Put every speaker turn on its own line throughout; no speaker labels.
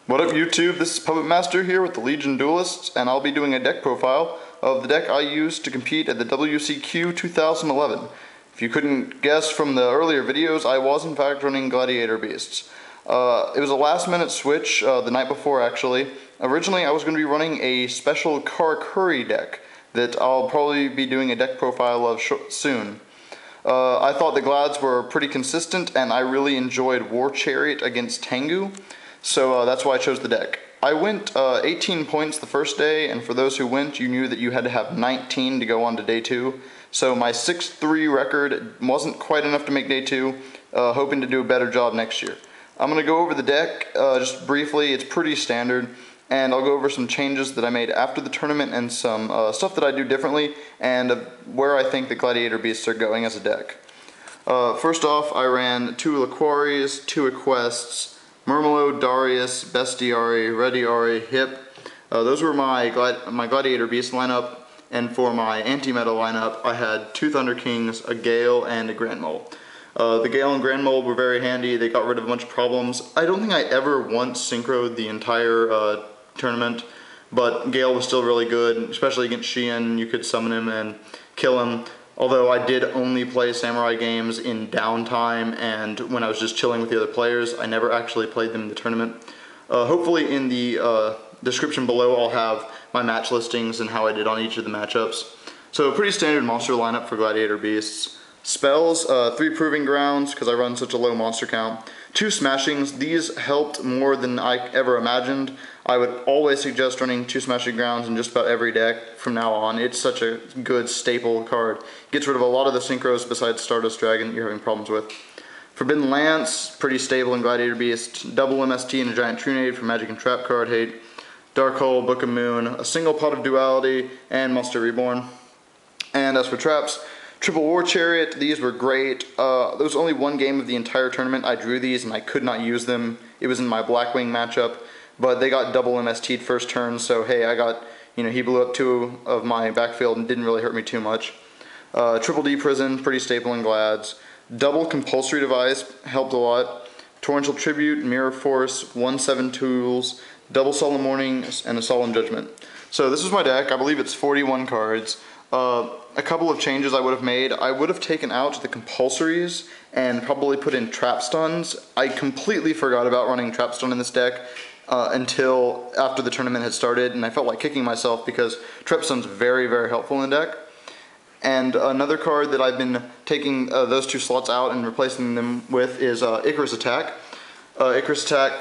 What up YouTube, this is Puppet Master here with the Legion Duelists, and I'll be doing a deck profile of the deck I used to compete at the WCQ 2011. If you couldn't guess from the earlier videos, I was in fact running Gladiator Beasts. It was a last minute switch the night before actually. Originally I was going to be running a special Car Curry deck that I'll probably be doing a deck profile of soon. I thought the Glads were pretty consistent and I really enjoyed War Chariot against Tengu. So that's why I chose the deck. I went 18 points the first day, and for those who went, you knew that you had to have 19 to go on to day 2. So my 6-3 record wasn't quite enough to make day 2, hoping to do a better job next year. I'm going to go over the deck just briefly. It's pretty standard, and I'll go over some changes that I made after the tournament and some stuff that I do differently, and where I think the Gladiator Beasts are going as a deck. First off, I ran 2 Liquaries, 2 Equests, Murmelo, Darius, Bestiari, Rediari, Hip. Those were my Gladiator Beast lineup, and for my anti-meta lineup, I had 2 Thunder Kings, a Gale, and a Grand Mole. The Gale and Grand Mole were very handy. They got rid of a bunch of problems. I don't think I ever once synchroed the entire tournament, but Gale was still really good, especially against Sheehan. You could summon him and kill him. Although I did only play Samurai games in downtime and when I was just chilling with the other players. I never actually played them in the tournament. Hopefully in the description below I'll have my match listings and how I did on each of the matchups. So a pretty standard monster lineup for Gladiator Beasts. Spells, 3 Proving Grounds because I run such a low monster count. 2 Smashings, these helped more than I ever imagined. I would always suggest running 2 Smashing Grounds in just about every deck from now on. It's such a good staple card. Gets rid of a lot of the synchros besides Stardust Dragon that you're having problems with. Forbidden Lance, pretty stable in Gladiator Beast. Double MST and a Giant Trunade for Magic and Trap card hate. Dark Hole, Book of Moon, a single Pot of Duality, and Monster Reborn. And as for traps, Triple War Chariot, these were great. There was only one game of the entire tournament I drew these and I could not use them. It was in my Blackwing matchup, but they got double MST'd first turn, so hey, I got, he blew up 2 of my backfield and didn't really hurt me too much. Triple D Prison, pretty staple in Glads. Double Compulsory Device helped a lot. Torrential Tribute, Mirror Force, 1/7 Tools, Double Solemn Warning, and a Solemn Judgment. So this is my deck. I believe it's 41 cards. A couple of changes I would have made. I would have taken out the compulsories and probably put in trap stuns. I completely forgot about running trap stun in this deck until after the tournament had started, and I felt like kicking myself because trap stun's very, very helpful in the deck. And another card that I've been taking those 2 slots out and replacing them with is Icarus Attack. Icarus Attack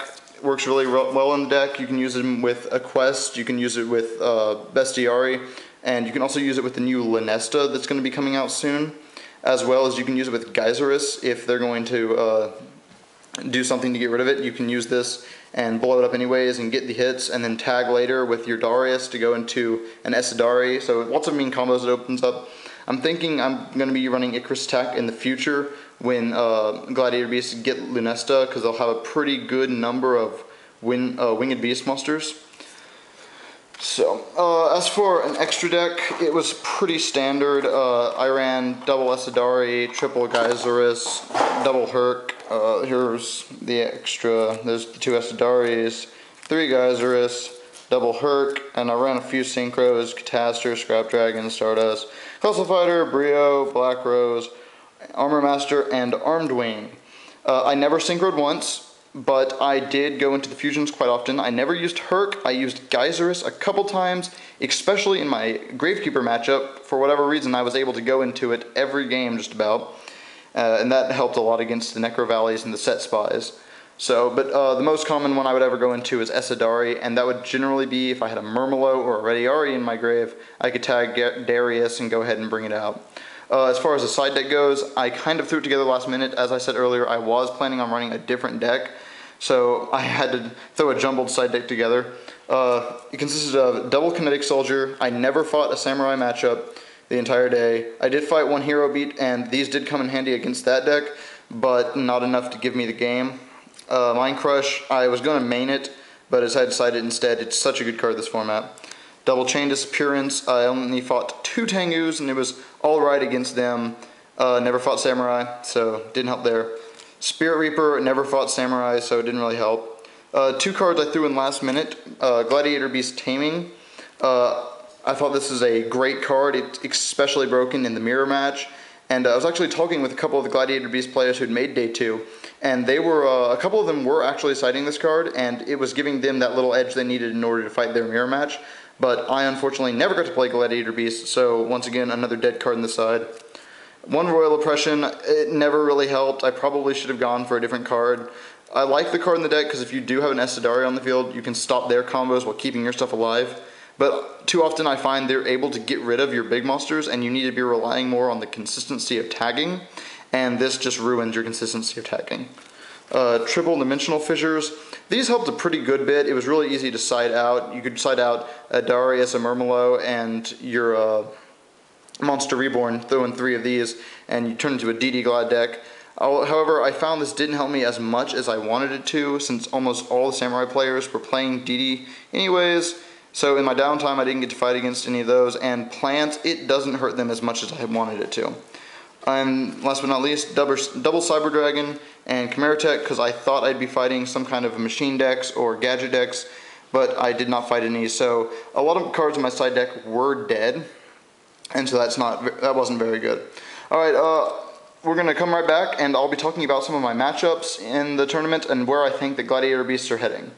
works really well in the deck. You can use it with a quest, you can use it with Bestiari, and you can also use it with the new Lunesta that's going to be coming out soon, as well as you can use it with Geyserus if they're going to do something to get rid of it. You can use this and blow it up anyways and get the hits, and then tag later with your Darius to go into an Esadari. So lots of mean combos it opens up. I'm thinking I'm going to be running Icarus Attack in the future when Gladiator Beasts get Lunesta, because they'll have a pretty good number of Winged Beast monsters. So, as for an extra deck, it was pretty standard. I ran double Esadari, triple Geyserus, double Herc. Here's the extra. There's the 2 Esadaris, 3 Geyserus, double Herc, and I ran a few synchros: Catastor, Scrap Dragon, Stardust, Hustle Fighter, Brio, Black Rose, Armor Master, and Armed Wing. I never synchroed once, but I did go into the fusions quite often. I never used Herc. I used Geyserus a couple times, especially in my Gravekeeper matchup. For whatever reason, I was able to go into it every game just about, and that helped a lot against the Necro Valleys and the Set Spies. So, but the most common one I would ever go into is Esadari, and that would generally be if I had a Murmelo or a Rediari in my grave, I could tag Darius and go ahead and bring it out. As far as the side deck goes, I kind of threw it together last minute. As I said earlier, I was planning on running a different deck, so I had to throw a jumbled side deck together. It consisted of double Kinetic Soldier. I never fought a Samurai matchup the entire day. I did fight 1 Hero Beat, and these did come in handy against that deck, but not enough to give me the game. Mind Crush, I was going to main it, but as I decided instead, it's such a good card this format. Double Chain Disappearance, I only fought 2 Tengus, and it was alright against them. Never fought Samurai, so didn't help there. Spirit Reaper, never fought Samurai, so it didn't really help. Two cards I threw in last minute, Gladiator Beast Taming. I thought this is a great card. It's especially broken in the mirror match. And I was actually talking with a couple of the Gladiator Beast players who'd made day 2, and they were, a couple of them were actually citing this card, and it was giving them that little edge they needed in order to fight their mirror match. But I unfortunately never got to play Gladiator Beast, so once again, another dead card on the side. One Royal Oppression, it never really helped. I probably should have gone for a different card. I like the card in the deck because if you do have an Essadari on the field, you can stop their combos while keeping your stuff alive. But too often I find they're able to get rid of your big monsters, and you need to be relying more on the consistency of tagging, and this just ruins your consistency of tagging. Triple Dimensional Fissures. These helped a pretty good bit. It was really easy to side out. You could side out a Darius, a Murmelo, and your Monster Reborn, throw in 3 of these, and you turn into a DD Glad deck. However, I found this didn't help me as much as I wanted it to, since almost all the Samurai players were playing DD anyways. So in my downtime, I didn't get to fight against any of those, and plants, it doesn't hurt them as much as I wanted it to. And last but not least, double Cyber Dragon and Chimera Tech, because I thought I'd be fighting some kind of machine decks or gadget decks, but I did not fight any. So a lot of cards in my side deck were dead, and so that wasn't very good. All right, we're going to come right back, and I'll be talking about some of my matchups in the tournament and where I think the Gladiator Beasts are heading.